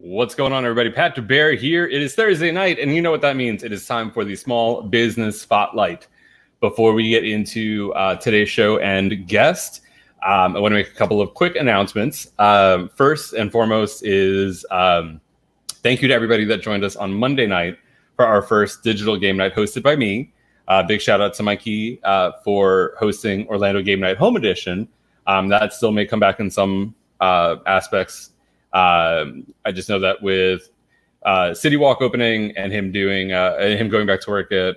What's going on, everybody? Pat DeBear here. It is Thursday night, and you know what that means. It is time for the Small Business Spotlight. Before we get into today's show and guest, I want to make a couple of quick announcements. First and foremost is thank you to everybody that joined us on Monday night for our first digital game night hosted by me. Big shout out to Mikey for hosting Orlando Game Night Home Edition. That still may come back in some aspects. I just know that with City Walk opening and him doing him going back to work at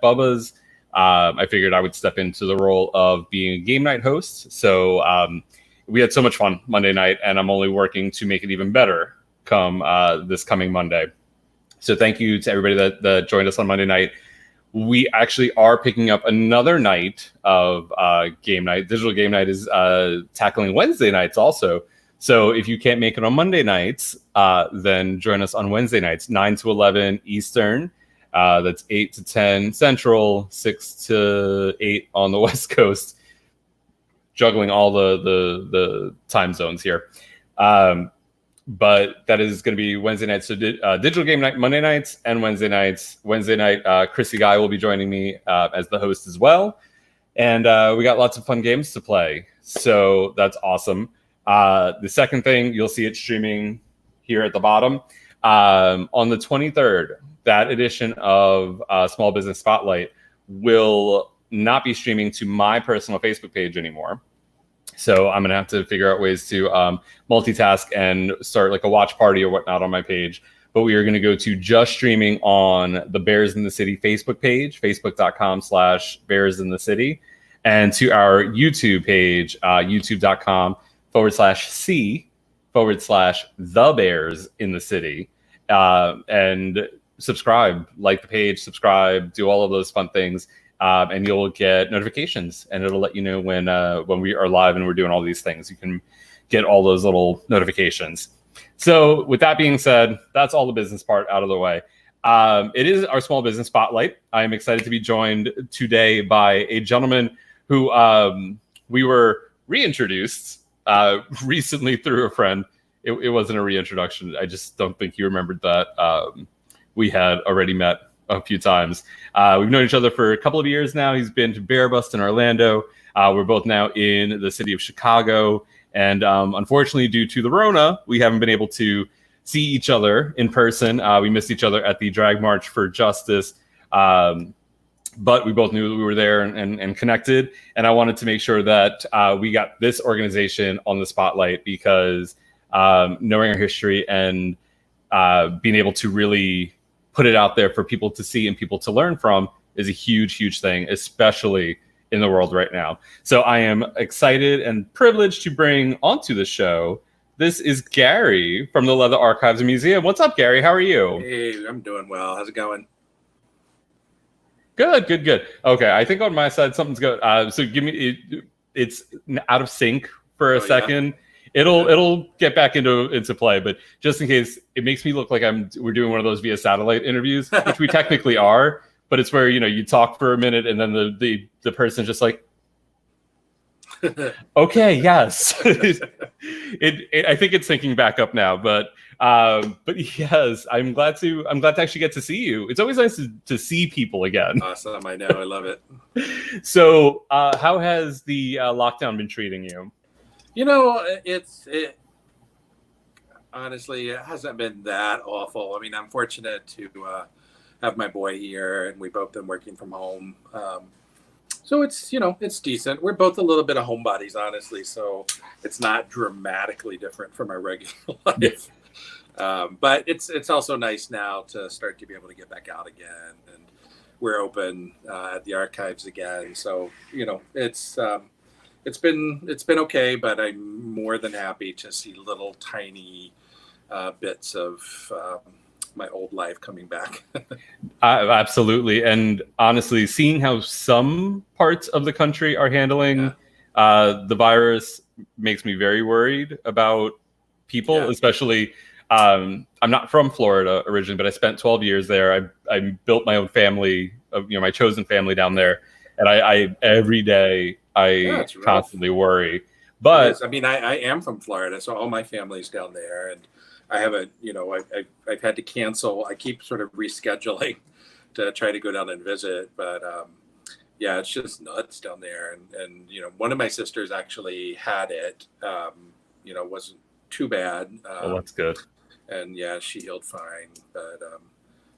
Bubba's, I figured I would step into the role of being a game night host. So we had so much fun Monday night, and I'm only working to make it even better come this coming Monday. So thank you to everybody that joined us on Monday night. We actually are picking up another night of game night. Digital game night is tackling Wednesday nights also. So if you can't make it on Monday nights, then join us on Wednesday nights, 9 to 11 Eastern. That's 8 to 10 Central, 6 to 8 on the West Coast. Juggling all the time zones here. But that is going to be Wednesday nights. So digital game night, Monday nights and Wednesday nights. Wednesday night, Chrissy Guy will be joining me as the host as well. And we got lots of fun games to play. So that's awesome. The second thing, you'll see it streaming here at the bottom. On the 23rd, that edition of Small Business Spotlight will not be streaming to my personal Facebook page anymore. So I'm going to have to figure out ways to multitask and start like a watch party or whatnot on my page. But we are going to go to just streaming on the Bears in the City Facebook page, facebook.com/Bears in the City, and to our YouTube page, youtube.com/C/The Bears in the City. And subscribe, like the page, subscribe, do all of those fun things. And you'll get notifications, and it'll let you know when we are live and we're doing all these things. You can get all those little notifications. So with that being said, that's all the business part out of the way. It is our Small Business Spotlight. I'm excited to be joined today by a gentleman who we were reintroduced recently through a friend. It wasn't a reintroduction. I just don't think you remembered that. We had already met a few times. We've known each other for a couple of years now. He's been to Bear Bust in Orlando. We're both now in the city of Chicago. And unfortunately, due to the Rona, we haven't been able to see each other in person. We missed each other at the Drag March for Justice. But we both knew that we were there and connected. And I wanted to make sure that we got this organization on the spotlight because knowing our history and being able to really put it out there for people to see and people to learn from is a huge, huge thing, especially in the world right now. So I am excited and privileged to bring onto the show. This is Gary from the Leather Archives and Museum. What's up, Gary? How are you? Hey, I'm doing well. How's it going? Good. Okay, I think on my side something's good. So give me it's out of sync for a second. Yeah. It'll get back into play, but just in case, it makes me look like we're doing one of those via satellite interviews, which we technically are, but it's where you talk for a minute and then the person's just like, okay, yes. I think it's syncing back up now, but yes, I'm glad to actually get to see you. It's always nice to see people again. Awesome, I know, I love it. So, how has the lockdown been treating you? Honestly, it hasn't been that awful. I mean, I'm fortunate to have my boy here, and we've both been working from home. So it's decent. We're both a little bit of homebodies, honestly, so it's not dramatically different from our regular life. But it's also nice now to start to be able to get back out again, and we're open at the archives again. So, it's been okay, but I'm more than happy to see little tiny bits of my old life coming back. Absolutely. And honestly, seeing how some parts of the country are handling the virus makes me very worried about people, especially I'm not from Florida originally, but I spent 12 years there. I built my own family, my chosen family down there. And I every day I constantly worry. But I mean, I am from Florida, so all my family's down there, and I haven't, I've had to cancel. I keep sort of rescheduling to try to go down and visit, but yeah, it's just nuts down there. And one of my sisters actually had it. Wasn't too bad. Well, that's good. And yeah, she healed fine. But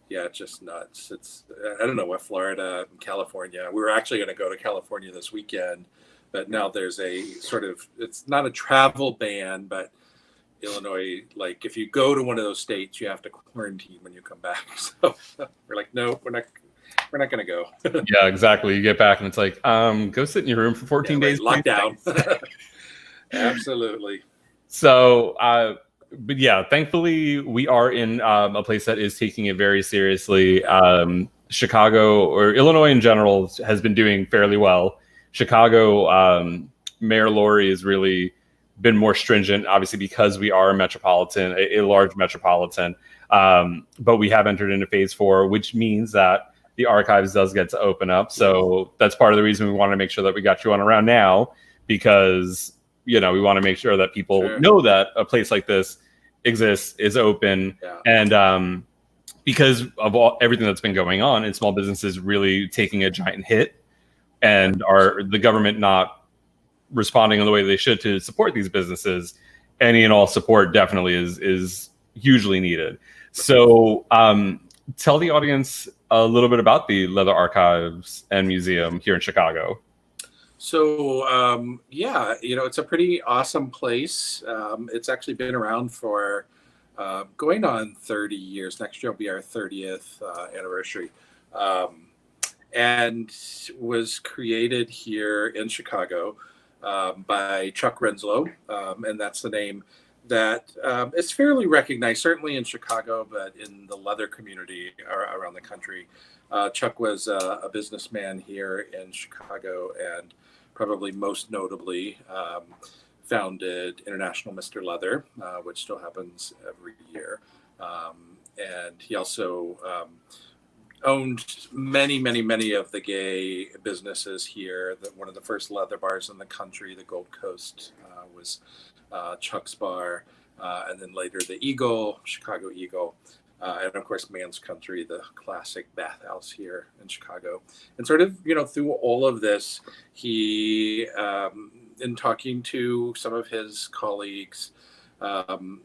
yeah, it's just nuts. I don't know what Florida and California. We were actually going to go to California this weekend, but now there's a sort of, it's not a travel ban, but Illinois, like if you go to one of those states, you have to quarantine when you come back. So we're like, no, we're not going to go. Yeah, exactly. You get back and it's like, go sit in your room for 14 days. Lockdown. Absolutely. So, but yeah, thankfully we are in a place that is taking it very seriously. Chicago, or Illinois in general, has been doing fairly well. Chicago, Mayor Lori has really been more stringent, obviously because we are a large metropolitan. But we have entered into phase 4, which means that the archives does get to open up. So that's part of the reason we want to make sure that we got you on around now, because we want to make sure that people know that a place like this exists, is open, and because of everything that's been going on, and small businesses really taking a giant hit, and the government not responding in the way they should to support these businesses, any and all support definitely is hugely needed. So tell the audience a little bit about the Leather Archives and Museum here in Chicago. So it's a pretty awesome place. It's actually been around for going on 30 years. Next year will be our 30th anniversary, and was created here in Chicago by Chuck Renslow, and that's the name that is fairly recognized, certainly in Chicago, but in the leather community around the country. Chuck was a businessman here in Chicago, and probably most notably founded International Mr. Leather, which still happens every year. And he also owned many of the gay businesses here. One of the first leather bars in the country, the Gold Coast, was Chuck's Bar, and then later the Eagle, Chicago Eagle, and of course Man's Country, the classic bathhouse here in Chicago. And sort of, through all of this, he, in talking to some of his colleagues, and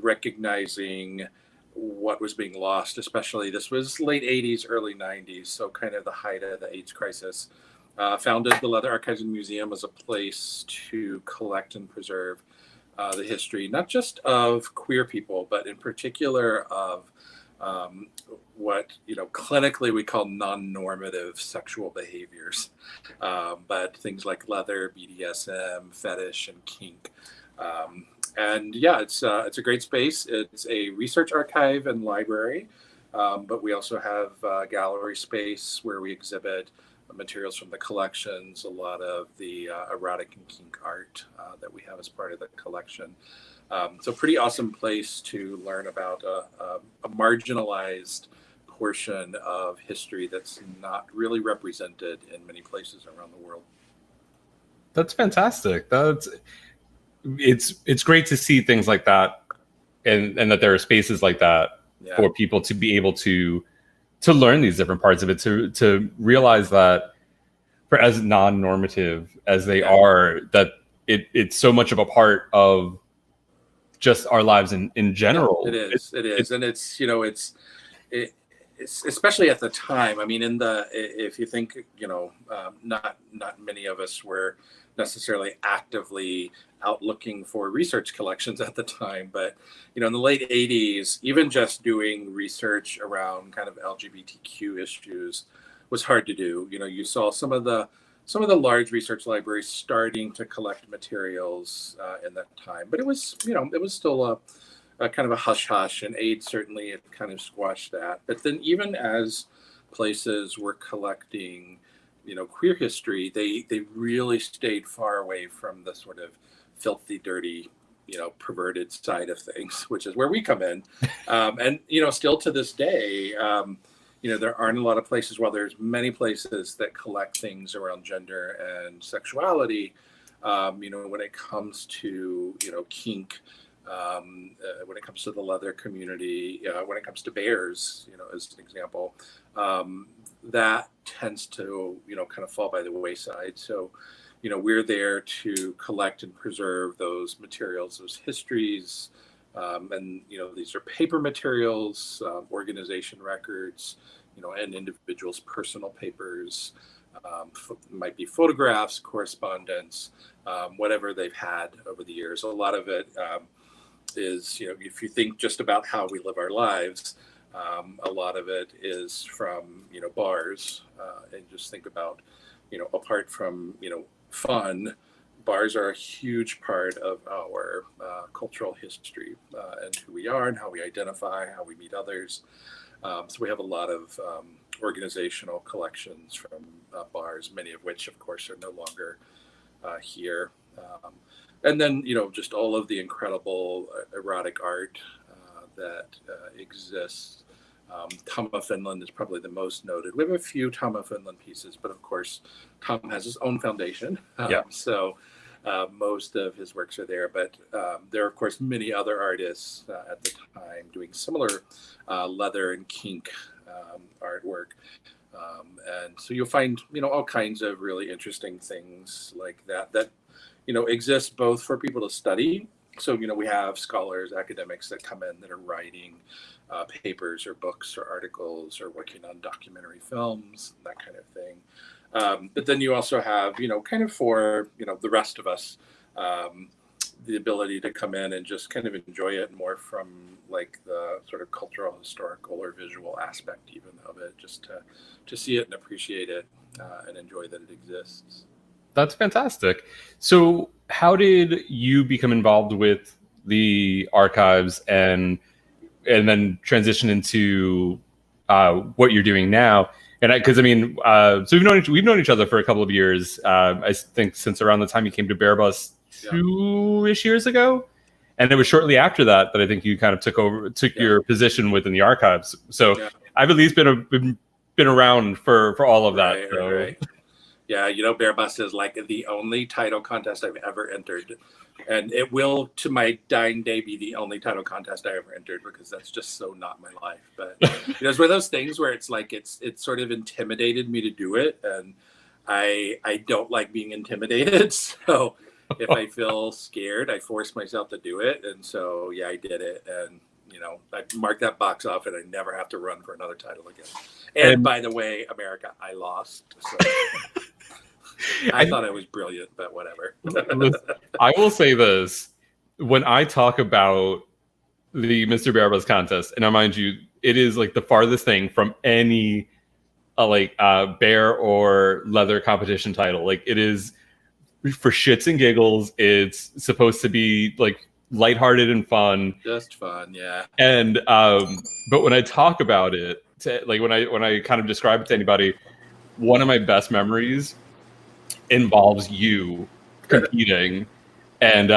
recognizing what was being lost, especially this was late 80s, early 90s, so kind of the height of the AIDS crisis, founded the Leather Archives and Museum as a place to collect and preserve the history, not just of queer people, but in particular of what clinically we call non-normative sexual behaviors, but things like leather, BDSM, fetish, and kink. And yeah, it's a great space. It's a research archive and library, but we also have gallery space where we exhibit materials from the collections, a lot of the erotic and kink art that we have as part of the collection. So pretty awesome place to learn about a marginalized portion of history that's not really represented in many places around the world. That's fantastic. It's great to see things like that, and that there are spaces like that for people to be able to learn these different parts of it, to realize that for as non-normative as they are, that it's so much of a part of just our lives in general. It is, and it's especially at the time. I mean, if you think, not many of us were necessarily actively out looking for research collections at the time, but in the late 80s, even just doing research around kind of LGBTQ issues was hard to do. You saw some of the large research libraries starting to collect materials in that time, but it was still a kind of a hush-hush, and AIDS certainly had kind of squashed that. But then even as places were collecting, queer history, they really stayed far away from the sort of filthy, dirty, perverted side of things, which is where we come in. And, still to this day, there aren't a lot of places, while there's many places that collect things around gender and sexuality, when it comes to, kink, when it comes to the leather community, when it comes to bears, as an example, that tends to, kind of fall by the wayside. So, we're there to collect and preserve those materials, those histories. And, these are paper materials, organization records, and individuals' personal papers, might be photographs, correspondence, whatever they've had over the years. A lot of it is, if you think just about how we live our lives, a lot of it is from, bars, and just think about, apart from, fun, bars are a huge part of our cultural history, and who we are and how we identify, how we meet others. So we have a lot of organizational collections from bars, many of which, of course, are no longer here. And then, just all of the incredible erotic art that exists. Tom Finland is probably the most noted. We have a few Tom Finland pieces, but of course, Tom has his own foundation. So most of his works are there. But there are, of course, many other artists at the time doing similar leather and kink artwork. And so you'll find, all kinds of really interesting things like that exist both for people to study. So, we have scholars, academics that come in that are writing papers or books or articles or working on documentary films, that kind of thing. But then you also have, kind of for, the rest of us, the ability to come in and just kind of enjoy it more from like the sort of cultural, historical, or visual aspect even of it, just to see it and appreciate it and enjoy that it exists. That's fantastic. So how did you become involved with the archives and then transition into what you're doing now? And so we've known each other for a couple of years. I think since around the time you came to Bear Bus 2-ish years ago, and it was shortly after that I think you kind of took your position within the archives. So I've at least been around for all of that. Right. Yeah, Bear Bus is like the only title contest I've ever entered. And it will, to my dying day, be the only title contest I ever entered, because that's just so not my life. But it's one of those things where it's like it's sort of intimidated me to do it. And I don't like being intimidated. So if I feel scared, I force myself to do it. And so, I did it. And, I marked that box off and I never have to run for another title again. And by the way, America, I lost. So. I thought I was brilliant, but whatever. I will say this. When I talk about the Mr. Bear Bus contest, and I mind you, it is like the farthest thing from any bear or leather competition title. Like, it is for shits and giggles. It's supposed to be like lighthearted and fun. Just fun, yeah. And but when I talk about it, when I kind of describe it to anybody, one of my best memories involves you competing, and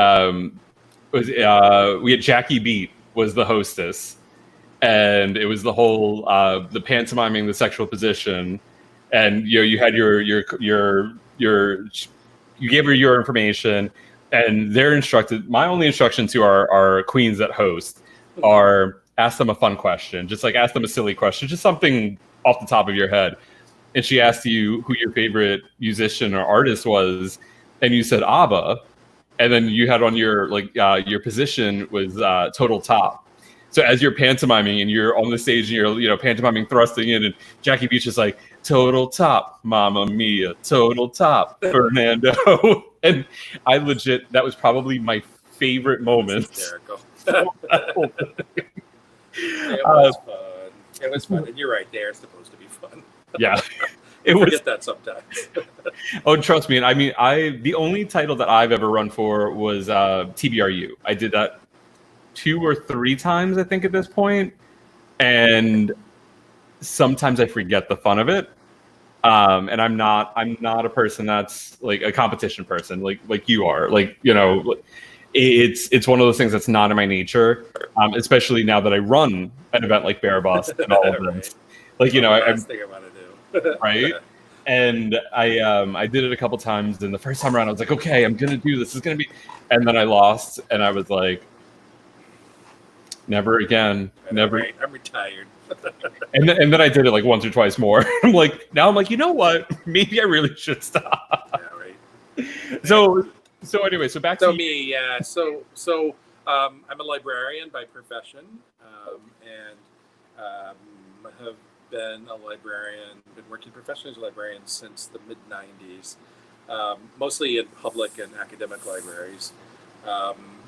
we had Jackie Beat was the hostess, and it was the whole the pantomiming the sexual position, and you had you gave her your information, and my only instruction to our queens that host are ask them a fun question, just like ask them a silly question, just something off the top of your head. And she asked you who your favorite musician or artist was, and you said ABBA, and then you had on your position was Total Top. So as you're pantomiming and you're on the stage and you're pantomiming thrusting in, and Jackie Beach is like Total Top, Mamma Mia, Total Top, Fernando, and I that was probably my favorite moment. It was fun. It was fun, and you're right. They're supposed to be fun. Yeah, I forget that sometimes. Oh, trust me. And I mean, the only title that I've ever run for was TBRU. I did that 2 or 3 times, I think, at this point, and sometimes I forget the fun of it. And I'm not a person that's like a competition person, like you are. It's one of those things that's not in my nature, especially now that I run an event like Bear Bus and all of this. Last thing I want to do. Right? And I did it a couple times, and the first time around I was like, okay, I'm gonna do this. It's gonna be, and then I lost, and I was like, Never again. I know, Never. right? I'm retired. And then I did it like once or twice more. I'm like, you know what? Maybe I really should stop. Yeah, right. So anyway, so back to So you. me, yeah. I'm a librarian by profession, and have been a librarian, been working professionally as a librarian since the mid '90s, mostly in public and academic libraries. Um,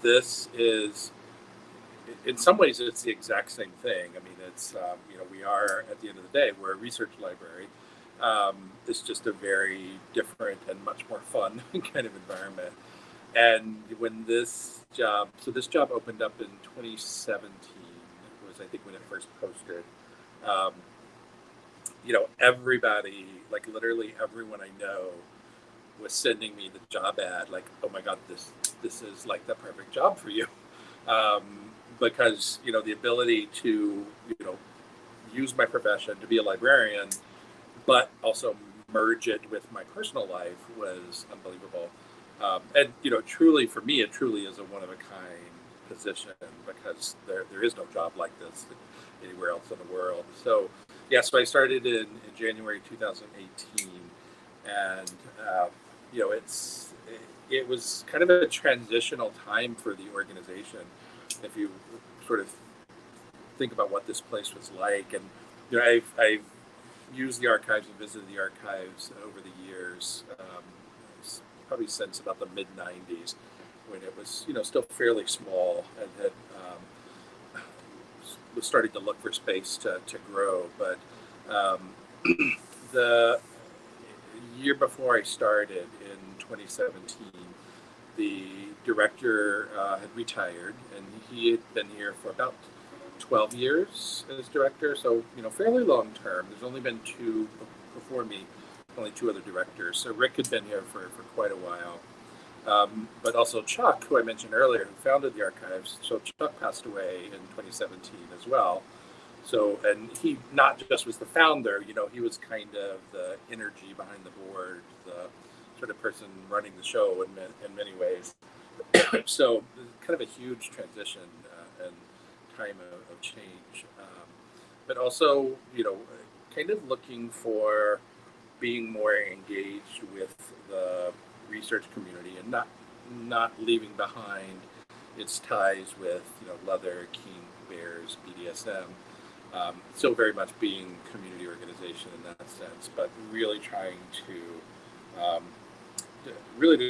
this is, in some ways, it's the exact same thing. I mean, it's we are, at the end of the day, we're a research library. It's just a very different and much more fun kind of environment. And when this job opened up in 2017, was I think when it first posted. Um, everybody, like literally everyone I know, was sending me the job ad, like, oh my god, this is like the perfect job for you, um, because the ability to use my profession to be a librarian, but also merge it with my personal life was unbelievable. And truly for me, it truly is a one of a kind position because there is no job like this anywhere else in the world. So yeah, so I started in January 2018, and it was kind of a transitional time for the organization. If you sort of think about what this place was like, and I've used the archives and visited the archives over the years, probably since about the mid '90s, when it was still fairly small and had was starting to look for space to grow. But the year before I started in 2017, the director had retired, and he had been here for about 12 years as director, so fairly long term. There's only been two before me, only two other directors. So Rick had been here for quite a while. But also Chuck, who I mentioned earlier, who founded the archives. So Chuck passed away in 2017 as well. So, and he not just was the founder, he was kind of the energy behind the board, the sort of person running the show in many ways. So kind of a huge transition and time of change. But also, kind of looking for being more engaged with the research community and not leaving behind its ties with leather, keen, bears, BDSM. Still very much being community organization in that sense, but really trying to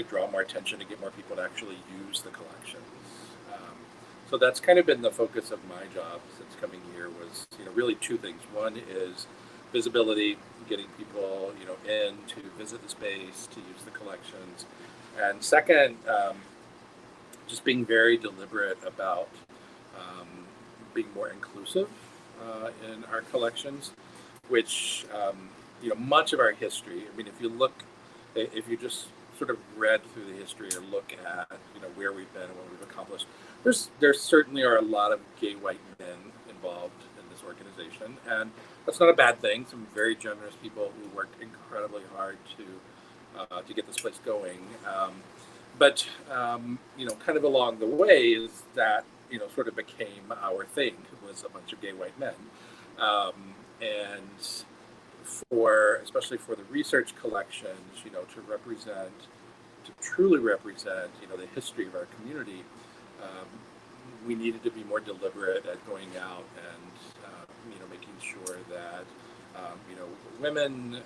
draw more attention to get more people to actually use the collections. So that's kind of been the focus of my job since coming here was really two things. One is visibility, getting people in to visit the space, to use the collections, and second, just being very deliberate about being more inclusive in our collections, which much of our history. I mean, if you just sort of read through the history or look at where we've been and what we've accomplished, there certainly are a lot of gay white men involved in this organization, and that's not a bad thing. Some very generous people who worked incredibly hard to get this place going. But kind of along the way is that sort of became our thing. It was a bunch of gay white men, and especially for the research collections, to truly represent the history of our community. We needed to be more deliberate at going out and making sure that women,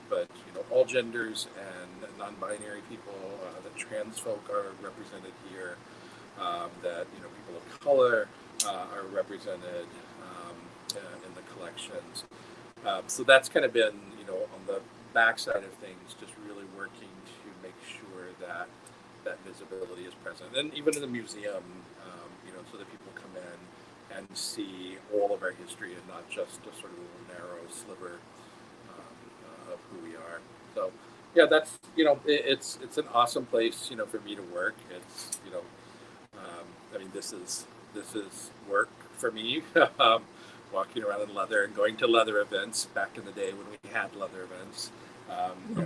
but all genders and non-binary people, that trans folk are represented here, that people of color are represented in the collections. So that's kind of been on the backside of things, just really working to make sure that visibility is present, and even in the museum, so that people come in and see all of our history and not just a sort of a narrow sliver of who we are. So yeah, that's it's an awesome place for me to work. It's I mean, this is work for me. Walking around in leather and going to leather events back in the day when we had leather events.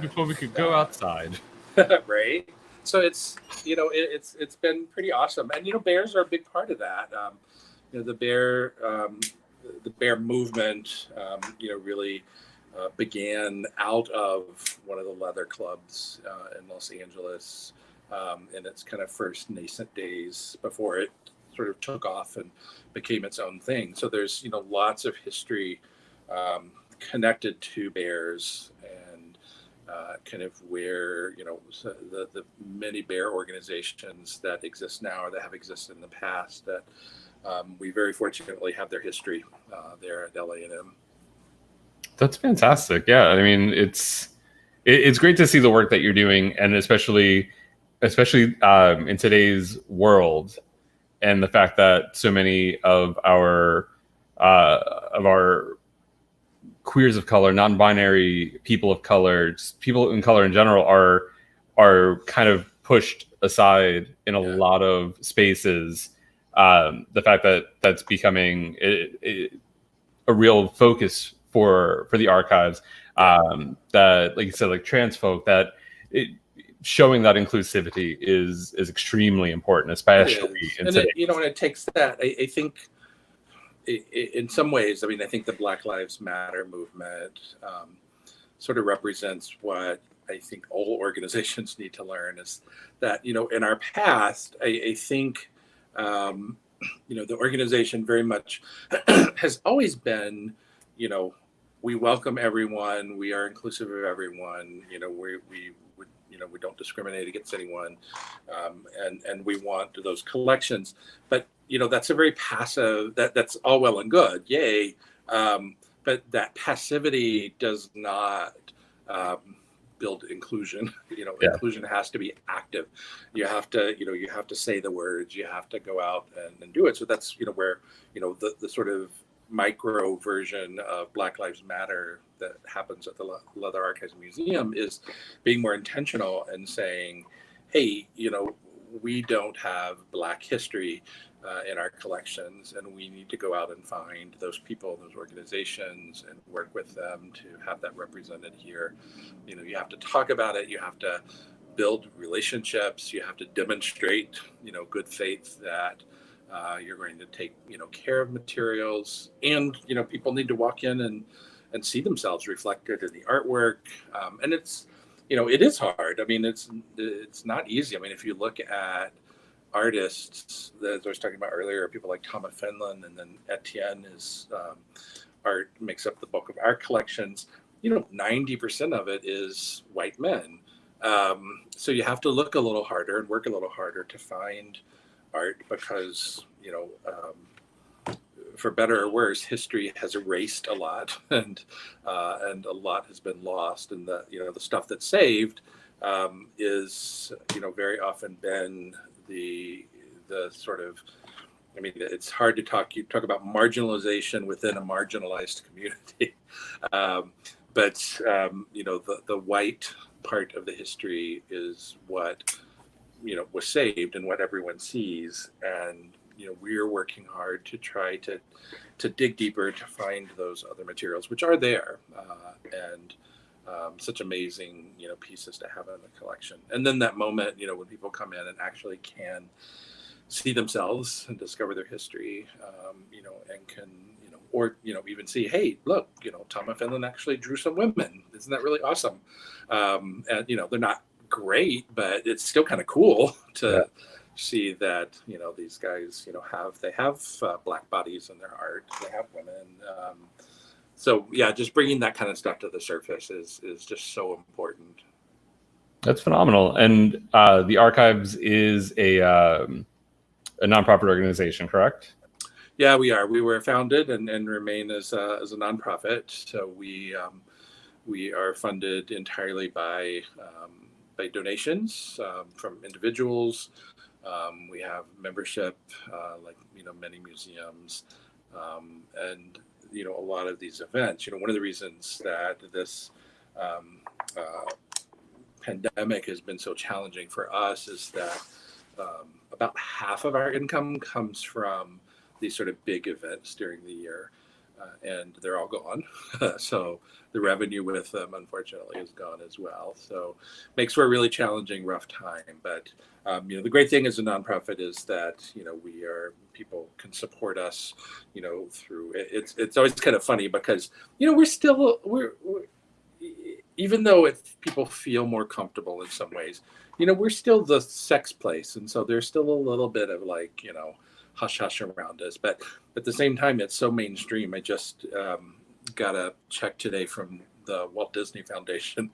Before we could go outside. Right? So it's it's been pretty awesome, and bears are a big part of that. The bear movement, really began out of one of the leather clubs in Los Angeles in its kind of first nascent days before it sort of took off and became its own thing. So there's lots of history connected to bears, and kind of where so the many bear organizations that exist now or that have existed in the past that we very fortunately have their history there at LA&M. That's fantastic. Yeah, I mean, it's great to see the work that you're doing, and especially in today's world, and the fact that so many of our queers of color, non-binary people of color, just people in color in general, are kind of pushed aside in a lot of spaces. The fact that that's becoming a real focus for the archives, that, like you said, like trans folk, that showing that inclusivity is extremely important, especially in and today. and it takes that. I think in some ways, I mean, I think the Black Lives Matter movement sort of represents what I think all organizations need to learn, is that in our past, I think the organization very much has always been, we welcome everyone, we are inclusive of everyone, we don't discriminate against anyone, and we want those collections. But that's a very passive. That's all well and good, yay, but that passivity does not build inclusion. Inclusion has to be active. You have to say the words. You have to go out and do it. So that's where the sort of micro version of Black Lives Matter that happens at the Leather Archives Museum is being more intentional and saying, hey, we don't have Black history in our collections, and we need to go out and find those people, those organizations, and work with them to have that represented here. You have to talk about it. You have to build relationships. You have to demonstrate, good faith that you're going to take, care of materials, and people need to walk in and see themselves reflected in the artwork. And it's, it is hard. I mean, it's not easy. I mean, if you look at artists that I was talking about earlier, people like Thomas Fenlon, and then Etienne is art makes up the bulk of our collections. 90% of it is white men. So you have to look a little harder and work a little harder to find art, because for better or worse, history has erased a lot, and a lot has been lost. And the stuff that's saved is very often been the sort of, I mean, it's hard to you talk about marginalization within a marginalized community, but the white part of the history is what was saved and what everyone sees. And we're working hard to try to dig deeper to find those other materials, which are there, and such amazing pieces to have in the collection. And then that moment when people come in and actually can see themselves and discover their history, and can or even see, hey, look, Thomas Fenlon actually drew some women. Isn't that really awesome? And they're not great, but it's still kind of cool to see that these guys have Black bodies in their art. They have women. So yeah, just bringing that kind of stuff to the surface is just so important. That's phenomenal. And the Archives is a nonprofit organization, correct? Yeah, we are. We were founded and remain as a nonprofit. So we are funded entirely by donations from individuals. We have membership, like many museums, and a lot of these events. One of the reasons that this pandemic has been so challenging for us is that about half of our income comes from these sort of big events during the year. and they're all gone. So the revenue with them, unfortunately, is gone as well. So makes for a really challenging, rough time. But the great thing as a nonprofit is that people can support us, through it's always kind of funny because we're even though people feel more comfortable in some ways, we're still the sex place, and so there's still a little bit of like hush hush around us. But at the same time, it's so mainstream. I just got a check today from the Walt Disney Foundation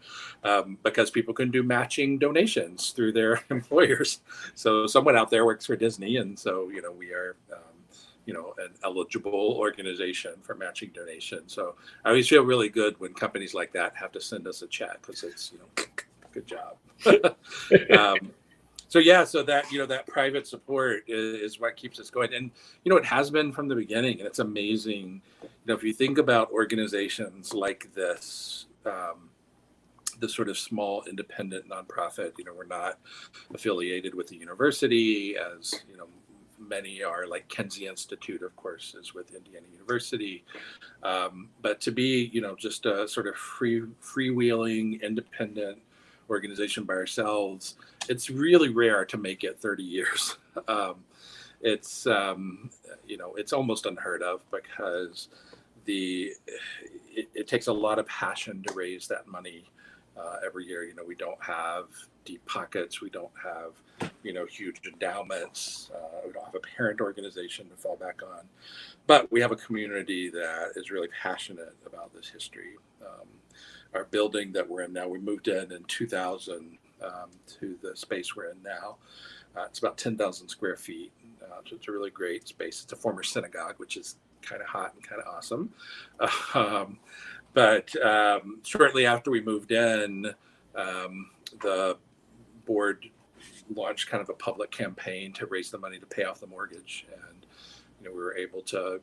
because people can do matching donations through their employers. So someone out there works for Disney, and so we are an eligible organization for matching donations. So I always feel really good when companies like that have to send us a check because it's good job. So that private support is what keeps us going, and it has been from the beginning, and it's amazing. If you think about organizations like this, the sort of small independent nonprofit, we're not affiliated with the university, as many are. Like Kenzie Institute, of course, is with Indiana University, but to be just a sort of freewheeling independent organization by ourselves, it's really rare to make it 30 years. It's almost unheard of because it takes a lot of passion to raise that money every year. We don't have deep pockets. We don't have huge endowments. We don't have a parent organization to fall back on, but we have a community that is really passionate about this history. Our building that we're in now, we moved in 2000 to the space we're in now. It's about 10,000 square feet. So it's a really great space. It's a former synagogue, which is kind of hot and kind of awesome. But shortly after we moved in, the board launched kind of a public campaign to raise the money to pay off the mortgage. And we were able to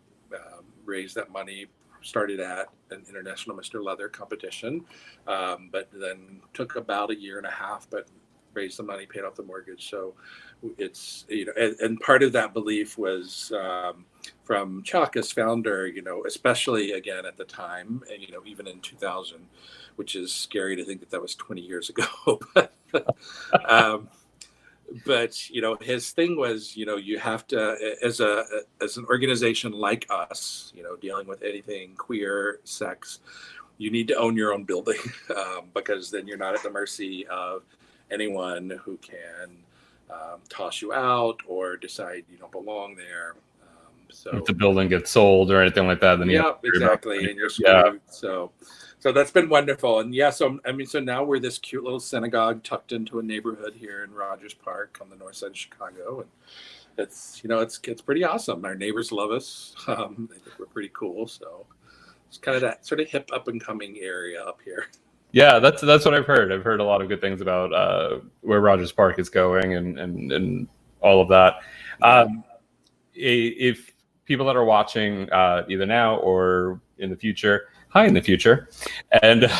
raise that money. Started at an International Mr. Leather competition, but then took about a year and a half, but raised the money, paid off the mortgage. So it's, and part of that belief was from Chuck as founder, especially again at the time, and, even in 2000, which is scary to think that was 20 years ago. But his thing was, you have to, as an organization like us, dealing with anything queer, sex, you need to own your own building because then you're not at the mercy of anyone who can toss you out or decide you don't belong there. So if the building gets sold or anything like that, then exactly, and you're screwed. So that's been wonderful. And so now we're this cute little synagogue tucked into a neighborhood here in Rogers Park on the north side of Chicago. And it's pretty awesome. Our neighbors love us. They think we're pretty cool. So it's kind of that sort of hip up and coming area up here. Yeah, that's what I've heard. I've heard a lot of good things about where Rogers Park is going and all of that. If people that are watching either now or in the future, hi in the future, and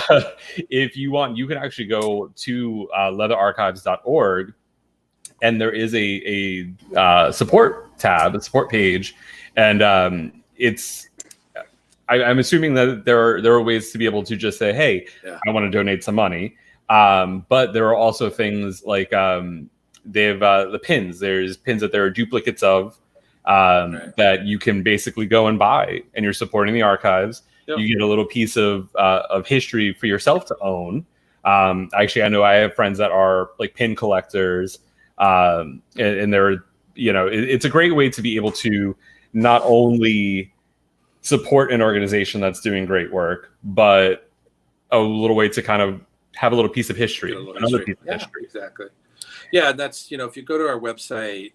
if you want, you can actually go to leatherarchives.org, and there is a support tab, a support page, and I'm assuming that there are ways to be able to just say, hey, I want to donate some money, but there are also things like they have the pins. There's pins that there are duplicates of that you can basically go and buy, and you're supporting the archives. Yep. You get a little piece of history for yourself to own. Actually, I know I have friends that are like pin collectors, and they're, it's a great way to be able to not only support an organization that's doing great work, but a little way to kind of have a little piece of history, another piece of history. Exactly. Yeah, and that's, if you go to our website,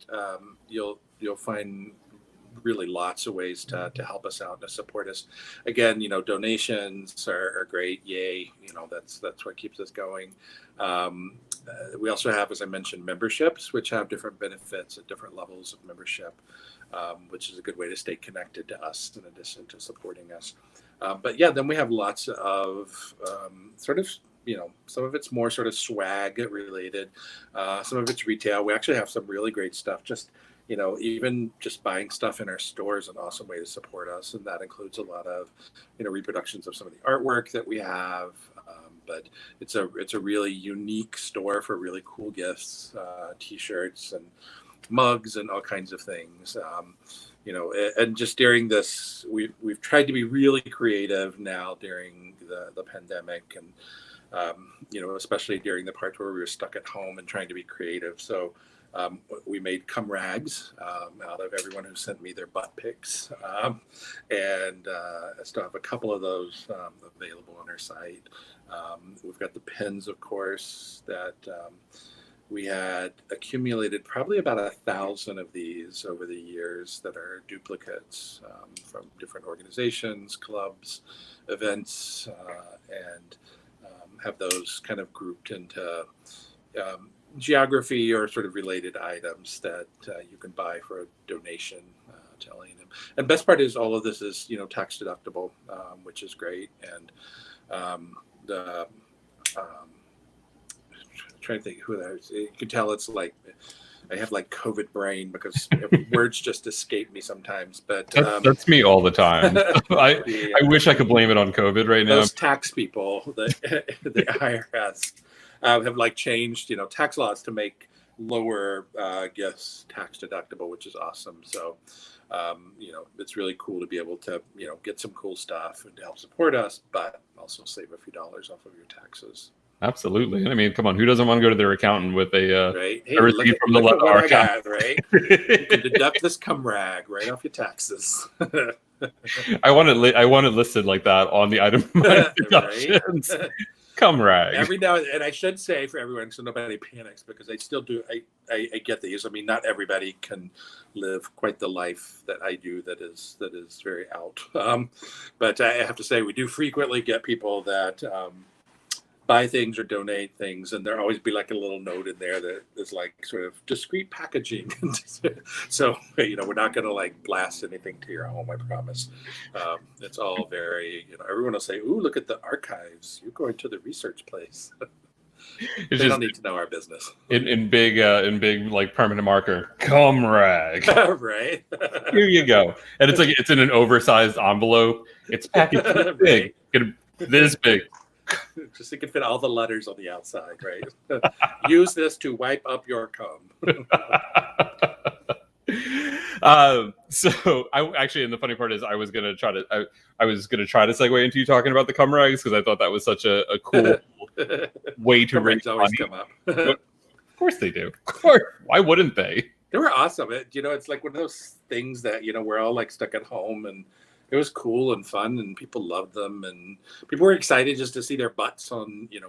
you'll find really lots of ways to help us out and to support us. Again, donations are great. Yay. That's what keeps us going. We also have, as I mentioned, memberships, which have different benefits at different levels of membership, which is a good way to stay connected to us in addition to supporting us. Then we have lots of sort of, some of it's more sort of swag related. Some of it's retail. We actually have some really great stuff. Just even just buying stuff in our store is an awesome way to support us. And that includes a lot of, reproductions of some of the artwork that we have. But it's a really unique store for really cool gifts, t-shirts and mugs and all kinds of things. And just during this, we've tried to be really creative now during the pandemic, and especially during the part where we were stuck at home and trying to be creative. So we made cum rags out of everyone who sent me their butt pics, and I still have a couple of those available on our site. We've got the pins, of course, that we had accumulated probably about 1,000 of these over the years that are duplicates from different organizations, clubs, events, and have those kind of grouped into geography or sort of related items that you can buy for a donation to L&M. And best part is all of this is, tax deductible, which is great. And trying to think who that is. You can tell it's like I have like COVID brain because words just escape me sometimes. But that's me all the time. I wish I could blame it on COVID right now. Those tax people, the IRS, have like changed, tax laws to make lower gifts tax deductible, which is awesome. So, it's really cool to be able to, get some cool stuff and to help support us, but also save a few dollars off of your taxes. Absolutely. I mean, come on, who doesn't want to go to their accountant with a right? Hey, a receipt from the what I account? got, right? You can deduct this cum rag right off your taxes. I want it listed like that on the item deductions. Cum rag. Every now and I should say for everyone, so nobody panics, because I still do. I get these. I mean, not everybody can live quite the life that I do. That is very out. But I have to say, we do frequently get people that buy things or donate things, and there'll always be like a little note in there that is like sort of discreet packaging. So we're not going to like blast anything to your home, I promise. It's all very, everyone will say, "Ooh, look at the archives. You're going to the research place." They don't need to know our business. In big like permanent marker, cum rag. Right. Here you go. And it's like it's in an oversized envelope. It's packaged big, this big. Just so you can fit all the letters on the outside, right? Use this to wipe up your cum. So I actually, and the funny part is, I was gonna try to segue into you talking about the cum rags, because I thought that was such a cool way to raise money. Come up. Of course they do. Of course. Why wouldn't they? They were awesome. It's like one of those things that we're all like stuck at home, and it was cool and fun, and people loved them, and people were excited just to see their butts on, a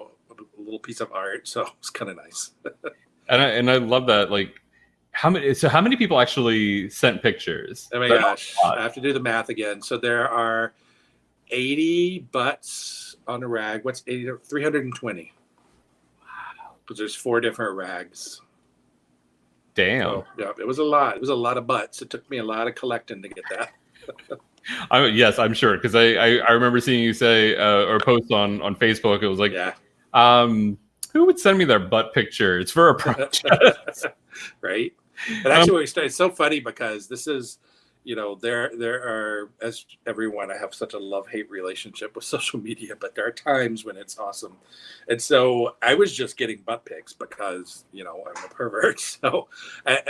little piece of art. So it was kind of nice. and I love that. Like, how many people actually sent pictures? Oh my gosh, I have to do the math again. So there are 80 butts on a rag. What's 80? 320. Wow. Because there's 4 different rags. Damn. So, yeah, it was a lot. It was a lot of butts. It took me a lot of collecting to get that. Yes, I'm sure, because I remember seeing you say or post on Facebook. It was like, who would send me their butt pictures for a project? Right. But actually, it's so funny because this is, there are, as everyone, I have such a love-hate relationship with social media, but there are times when it's awesome. And so I was just getting butt pics because, I'm a pervert. So,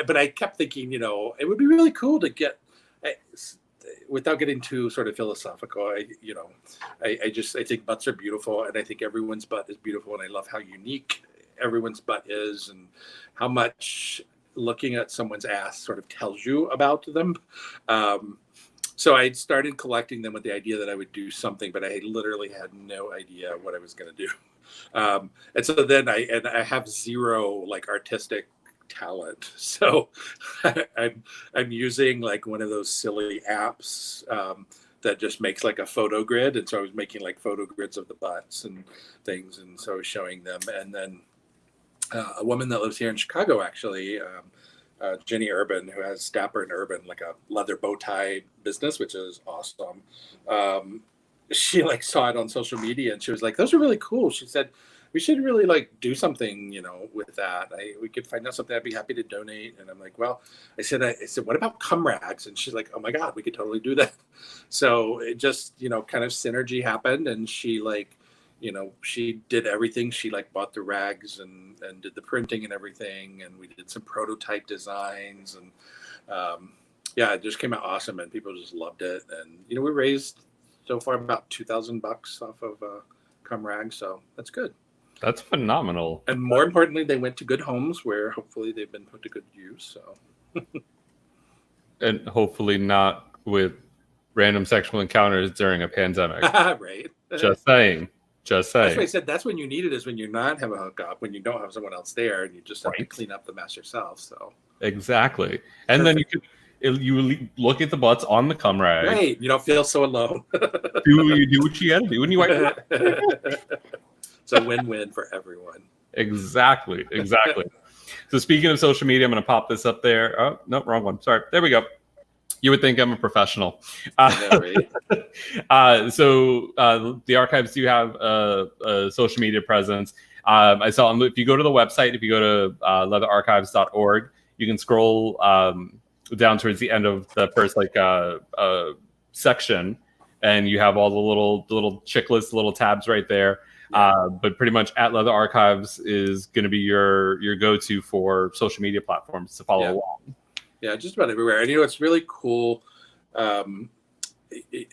but I kept thinking, it would be really cool to get, without getting too sort of philosophical, I think butts are beautiful, and I think everyone's butt is beautiful, and I love how unique everyone's butt is, and how much looking at someone's ass sort of tells you about them. So I started collecting them with the idea that I would do something, but I literally had no idea what I was going to do. And so then I have zero like artistic talent, so I'm using like one of those silly apps that just makes like a photo grid, and so I was making like photo grids of the butts and things, and so I was showing them. And then a woman that lives here in Chicago, actually, Jenny Urban, who has Dapper and Urban, like a leather bow tie business, which is awesome. She like saw it on social media, and she was like, "Those are really cool." She said, we should really like do something, with that. We could find out something. I'd be happy to donate. And I'm like, well, I said, what about cum rags? And she's like, oh my God, we could totally do that. So it just, kind of synergy happened. And she like, she did everything. She like bought the rags and did the printing and everything. And we did some prototype designs and, yeah, it just came out awesome and people just loved it. And, we raised so far about $2,000 off of cum rags. So that's good. That's phenomenal. And more importantly, they went to good homes where hopefully they've been put to good use. So, and hopefully not with random sexual encounters during a pandemic. Right. Just saying. That's why I said that's when you need it, is when you're not have a hookup, when you don't have someone else there and you just have to clean up the mess yourself. So exactly. And then you look at the butts on the cum rag. Right. You don't feel so alone. You do what you gotta do and you wipe it. It's a win-win for everyone. Exactly. So speaking of social media, I'm going to pop this up there. Oh, no, wrong one. Sorry. There we go. You would think I'm a professional. So the archives do have a social media presence. I saw if you go to the website, if you go to leatherarchives.org, you can scroll down towards the end of the first section, and you have all the little checklists, little tabs right there. But pretty much at Leather Archives is going to be your go-to for social media platforms to follow along. Yeah, just about everywhere. And it's really cool,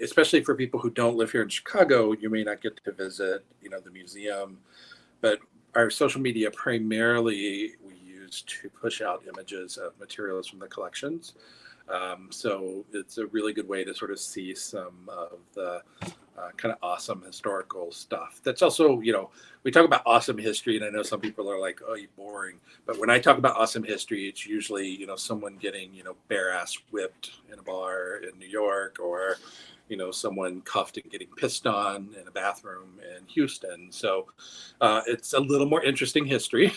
especially for people who don't live here in Chicago. You may not get to visit, the museum, but our social media primarily we use to push out images of materials from the collections. So it's a really good way to sort of see some of the kind of awesome historical stuff. That's also, we talk about awesome history, and I know some people are like, oh, you're boring. But when I talk about awesome history, it's usually, someone getting, bare ass whipped in a bar in New York, or, someone cuffed and getting pissed on in a bathroom in Houston. So it's a little more interesting history.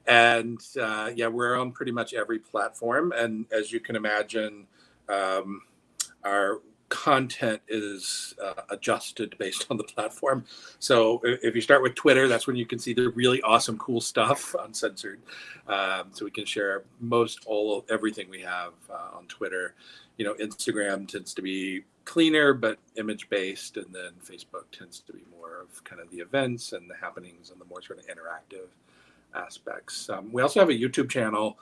And we're on pretty much every platform. And as you can imagine, our content is adjusted based on the platform. So if you start with Twitter, that's when you can see the really awesome, cool stuff uncensored. So we can share everything we have on Twitter. Instagram tends to be cleaner, but image based. And then Facebook tends to be more of kind of the events and the happenings and the more sort of interactive aspects. We also have a YouTube channel,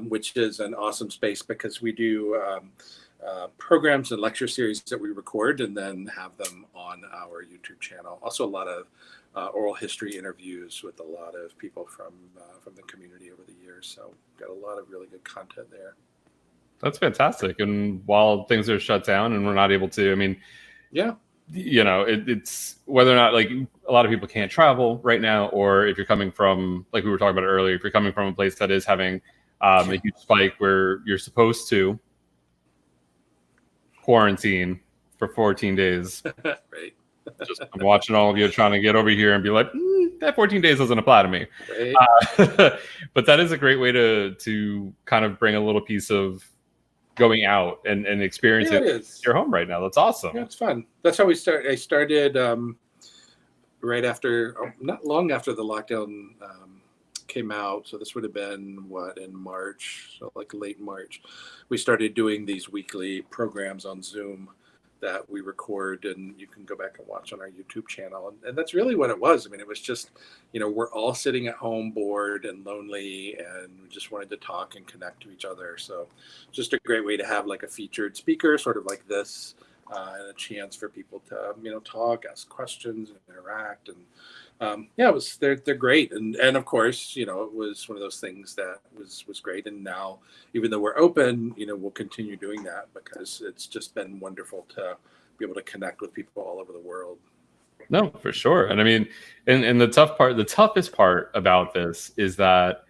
which is an awesome space because we do programs and lecture series that we record and then have them on our YouTube channel. Also a lot of oral history interviews with a lot of people from the community over the years. So got a lot of really good content there. That's fantastic. And while things are shut down and we're not able to, it's whether or not like a lot of people can't travel right now, or if you're coming from, like we were talking about earlier, if you're coming from a place that is having a huge spike where you're supposed to quarantine for 14 days. Right. Just watching all of you trying to get over here and be like, that 14 days doesn't apply to me. Right. But that is a great way to kind of bring a little piece of going out and experience it in your home right now. That's awesome. Yeah, it's fun. That's how we started. I started right after, not long after the lockdown came out. So this would have been in March, so like late March. We started doing these weekly programs on Zoom that we record, and you can go back and watch on our YouTube channel. And that's really what it was. I mean, it was just, we're all sitting at home bored and lonely, and we just wanted to talk and connect to each other. So just a great way to have like a featured speaker, sort of like this, and a chance for people to, talk, ask questions, and interact. And they're great. And of course, it was one of those things that was great. And now, even though we're open, we'll continue doing that because it's just been wonderful to be able to connect with people all over the world. No, for sure. And I mean, and the toughest part about this is that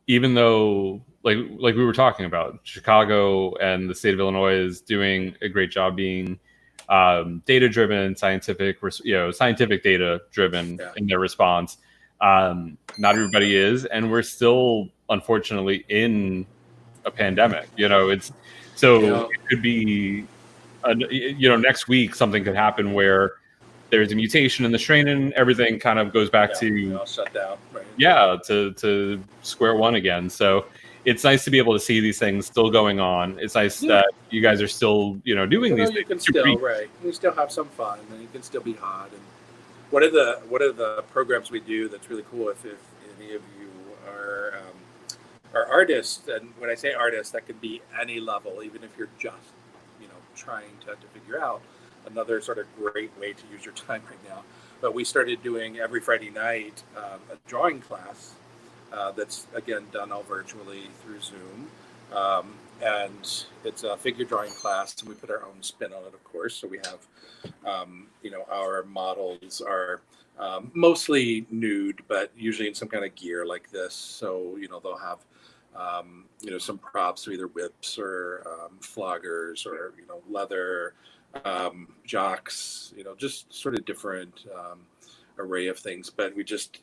even though like we were talking about, Chicago and the state of Illinois is doing a great job being data driven, scientific data driven in their response. Not everybody is, and we're still unfortunately in a pandemic. It could be next week something could happen where there's a mutation in the strain, and everything kind of goes back to all shut down. Right. Yeah, to square one again. So it's nice to be able to see these things still going on. It's nice that you guys are still, doing these You things. can still you still have some fun, and you can still be hot. And one of the programs we do that's really cool, if any of you are artists, and when I say artists, that could be any level, even if you're just trying to figure out another sort of great way to use your time right now. But we started doing every Friday night a drawing class that's, again, done all virtually through Zoom. And it's a figure drawing class, and we put our own spin on it, of course. So we have, our models are mostly nude, but usually in some kind of gear like this. So, they'll have, some props, so either whips or floggers or, leather, jocks, just sort of different array of things. But we just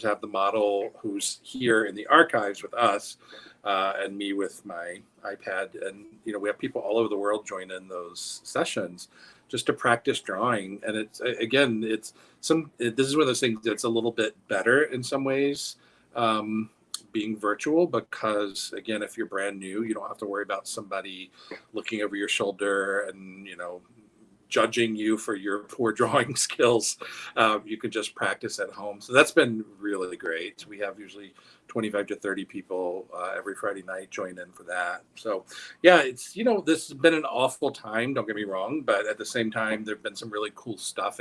have the model who's here in the archives with us, and me with my iPad, and we have people all over the world join in those sessions just to practice drawing. And it's this is one of those things that's a little bit better in some ways, being virtual, because again, if you're brand new, you don't have to worry about somebody looking over your shoulder and judging you for your poor drawing skills. You can just practice at home. So that's been really great. We have usually 25 to 30 people every Friday night join in for that. So yeah, it's, this has been an awful time, don't get me wrong, but at the same time, there've been some really cool stuff.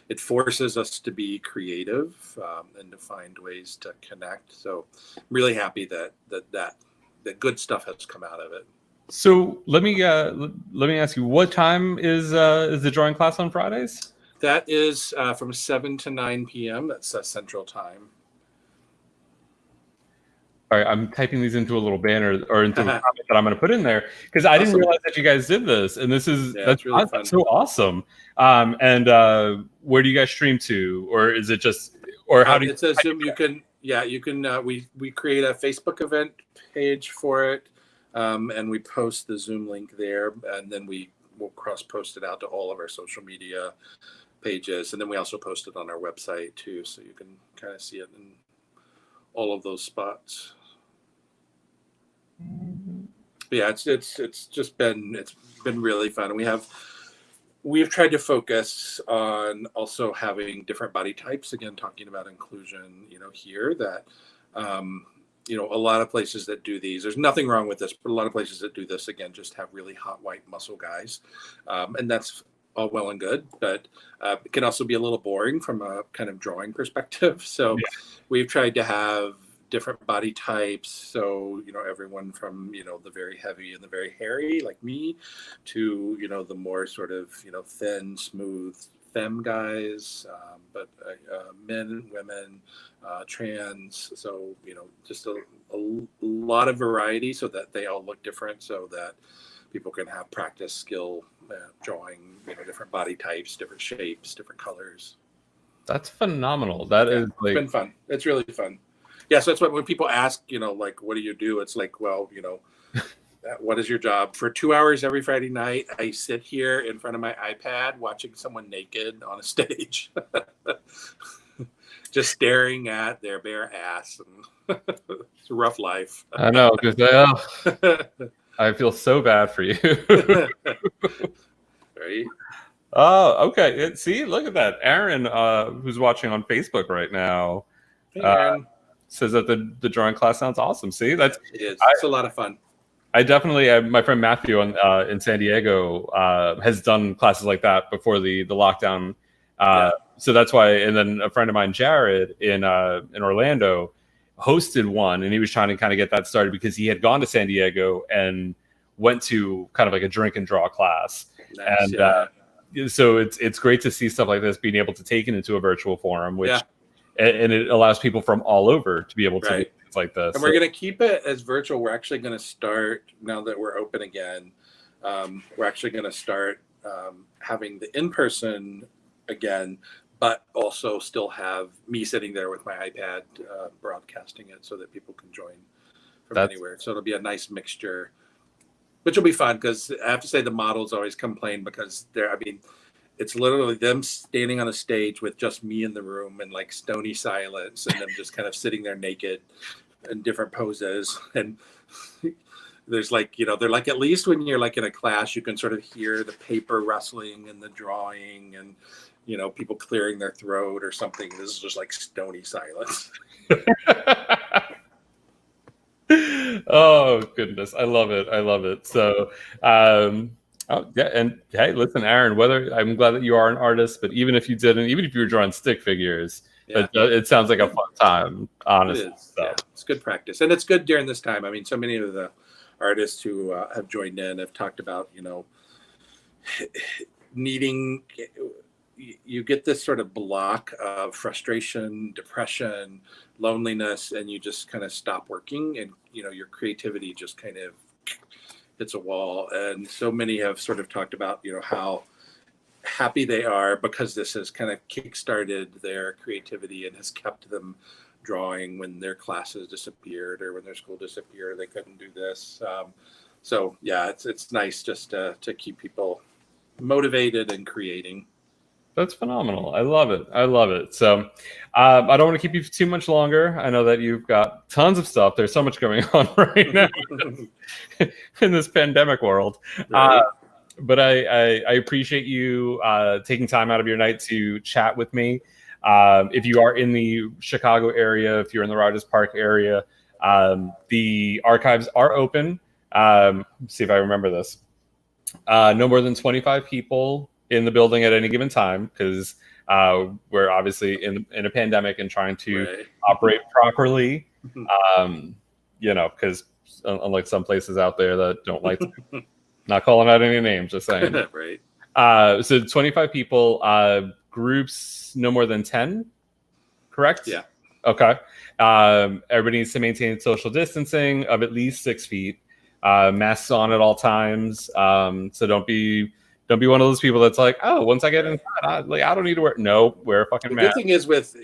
It forces us to be creative and to find ways to connect. So I'm really happy that good stuff has come out of it. So let me ask you, what time is the drawing class on Fridays? That is from 7 to 9 p.m. That's Central Time. All right, I'm typing these into a little banner or into a comment that I'm going to put in there, because I didn't realize that you guys did this, and that's really fun. So awesome. And where do you guys stream to, or is it just, or how do you? It's a Zoom. You can we create a Facebook event page for it. And we post the Zoom link there, and then we'll cross-post it out to all of our social media pages. And then we also post it on our website too, so you can kind of see it in all of those spots. But yeah, it's been really fun. And we've tried to focus on also having different body types, again, talking about inclusion, here, that a lot of places that do these, there's nothing wrong with this, but a lot of places that do this, again, just have really hot white muscle guys. And that's all well and good, but it can also be a little boring from a kind of drawing perspective. So we've tried to have different body types. So, everyone from, the very heavy and the very hairy, like me, to, the more sort of, thin, smooth femme guys, but men, women, trans. So, just a lot of variety, so that they all look different, so that people can have practice skill drawing, different body types, different shapes, different colors. That's phenomenal. That is it's been fun. It's really fun. Yeah, so that's what when people ask, like, what do you do? It's like, well, what is your job? For 2 hours every Friday night, I sit here in front of my iPad watching someone naked on a stage, just staring at their bare ass. And it's a rough life. I know, because I feel so bad for you. Right? Oh, okay. See, look at that. Aaron, who's watching on Facebook right now, hey, Aaron. Says that the drawing class sounds awesome. See, it is. It's a lot of fun. I definitely, my friend Matthew in San Diego has done classes like that before the lockdown. So that's why. And then a friend of mine, Jared, in Orlando, hosted one, and he was trying to kind of get that started because he had gone to San Diego and went to kind of like a drink and draw class. Nice, and so it's great to see stuff like this being able to take it into a virtual forum, which and it allows people from all over to be able to do things like this. And we're going to keep it as virtual. We're actually going to start, now that we're open again, we're actually going to start having the in-person again, but also still have me sitting there with my iPad broadcasting it so that people can join from anywhere. So it'll be a nice mixture, which will be fun, because I have to say the models always complain because it's literally them standing on a stage with just me in the room and like stony silence, and them just kind of sitting there naked in different poses. And there's like, they're like, at least when you're like in a class, you can sort of hear the paper rustling and the drawing and, people clearing their throat or something. This is just like stony silence. Oh goodness, I love it. So oh yeah, and hey, listen, Aaron, I'm glad that you are an artist, but even if you were drawing stick figures, it sounds like a fun time, honestly. It is. So. Yeah, it's good practice, and it's good during this time. I mean, so many of the artists who have joined in have talked about, needing, you get this sort of block of frustration, depression, loneliness, and you just kind of stop working, and your creativity just kind of hits a wall. And so many have sort of talked about how happy they are because this has kind of kickstarted their creativity and has kept them drawing when their classes disappeared or when their school disappeared. They couldn't do this. So yeah, it's nice just to keep people motivated and creating. That's phenomenal. I love it. So I don't want to keep you too much longer. I know that you've got tons of stuff. There's so much going on right now in this pandemic world. Right. But I appreciate you taking time out of your night to chat with me. If you are in the Chicago area, if you're in the Rogers Park area, the archives are open. See if I remember this. No more than 25 people in the building at any given time, because we're obviously in a pandemic and trying to operate properly. Because unlike some places out there that don't like to, not calling out any names, just saying. Right. So 25 people, groups no more than 10, correct? Yeah. Okay. Everybody needs to maintain social distancing of at least 6 feet. Masks on at all times. So don't be one of those people that's like, oh, once I get inside, I don't need to wear. No, wear a fucking mask. The good thing is with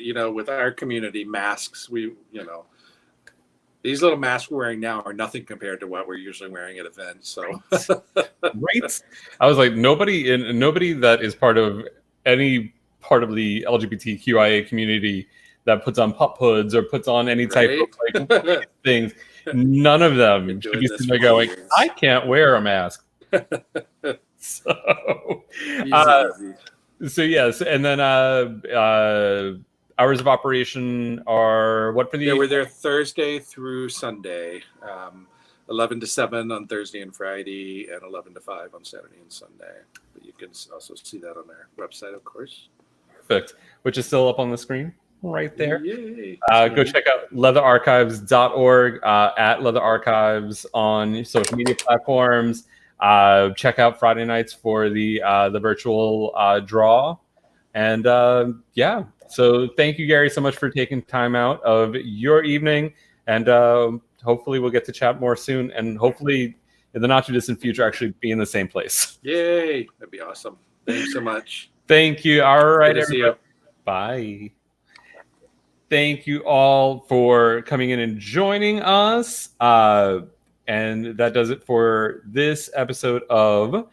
our community, masks, these little masks we're wearing now are nothing compared to what we're usually wearing at events. So right. I was like, nobody that is part of any part of the LGBTQIA community that puts on pup hoods or puts on any type of like things. None of them should be sitting there going, I can't wear a mask. So yes, and then hours of operation are what for the? Yeah, we're there Thursday through Sunday, 11 to 7 on Thursday and Friday, and 11 to 5 on Saturday and Sunday. But you can also see that on our website, of course. Perfect, which is still up on the screen right there. Yay. Go check out leatherarchives.org, at Leather Archives on social media platforms. Check out Friday nights for the virtual draw. And so thank you, Gary, so much for taking time out of your evening. And hopefully we'll get to chat more soon. And hopefully in the not too distant future, actually be in the same place. Yay. That'd be awesome. Thanks so much. Thank you. All right, good to see you. Bye. Thank you all for coming in and joining us. And that does it for this episode of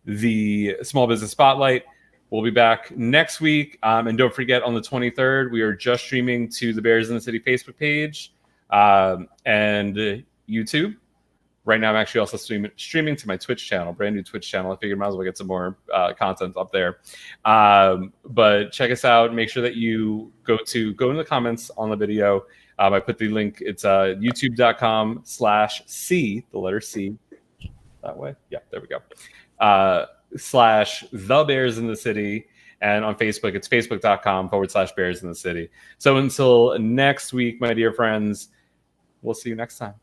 the Small Business Spotlight. We'll be back next week. And don't forget, on the 23rd, we are just streaming to the Bears in the City Facebook page and YouTube. Right now, I'm actually also streaming to my Twitch channel, brand new Twitch channel. I figured I might as well get some more content up there. But check us out. Make sure that you go in the comments on the video. I put the link. It's youtube.com/C, the letter C. That way. Yeah, there we go. /The Bears in the City. And on Facebook, it's facebook.com/Bears in the City. So until next week, my dear friends, we'll see you next time.